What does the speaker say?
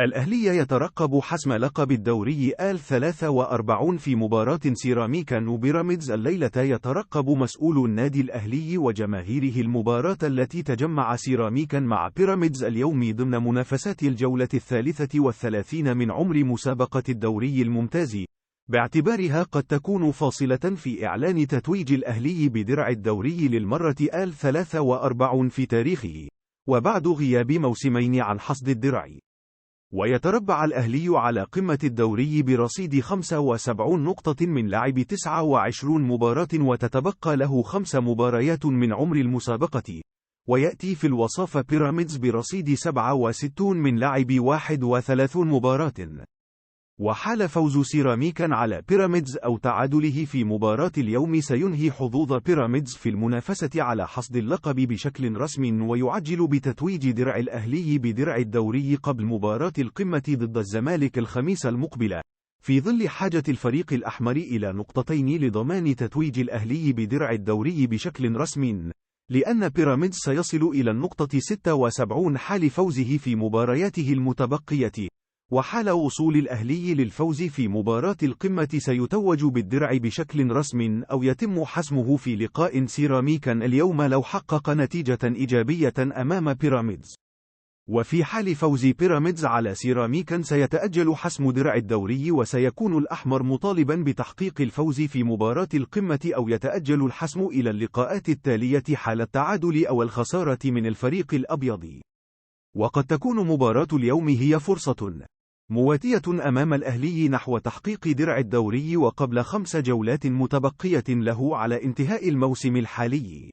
الأهلي يترقب حسم لقب الدوري ال43 في مباراة سيراميكا وبيراميدز الليلة. يترقب مسؤول النادي الأهلي وجماهيره المباراة التي تجمع سيراميكا مع بيراميدز اليوم ضمن منافسات الجولة 33 من عمر مسابقة الدوري الممتاز، باعتبارها قد تكون فاصلة في إعلان تتويج الأهلي بدرع الدوري للمرة ال43 في تاريخه، وبعد غياب موسمين عن حصد الدرع. ويتربع الأهلي على قمة الدوري برصيد 75 نقطة من لعب 29 مباراة، وتتبقى له 5 مباريات من عمر المسابقة. ويأتي في الوصاف بيراميدز برصيد 67 من لعب 31 مباراة. وحال فوز سيراميكا على بيراميدز أو تعادله في مباراة اليوم سينهي حظوظ بيراميدز في المنافسة على حصد اللقب بشكل رسمي، ويعجل بتتويج درع الأهلي بدرع الدوري قبل مباراة القمة ضد الزمالك الخميس المقبل، في ظل حاجة الفريق الأحمر إلى نقطتين لضمان تتويج الأهلي بدرع الدوري بشكل رسمي، لأن بيراميدز سيصل إلى النقطة 76 حال فوزه في مبارياته المتبقية. وحال وصول الأهلي للفوز في مباراة القمة سيتوج بالدرع بشكل رسمي أو يتم حسمه في لقاء سيراميكا اليوم لو حقق نتيجة إيجابية أمام بيراميدز. وفي حال فوز بيراميدز على سيراميكا سيتأجل حسم درع الدوري، وسيكون الأحمر مطالبا بتحقيق الفوز في مباراة القمة أو يتأجل الحسم إلى اللقاءات التالية حال التعادل أو الخسارة من الفريق الأبيض. وقد تكون مباراة اليوم هي فرصة مواتية أمام الأهلي نحو تحقيق درع الدوري، وقبل 5 جولات متبقية له على انتهاء الموسم الحالي.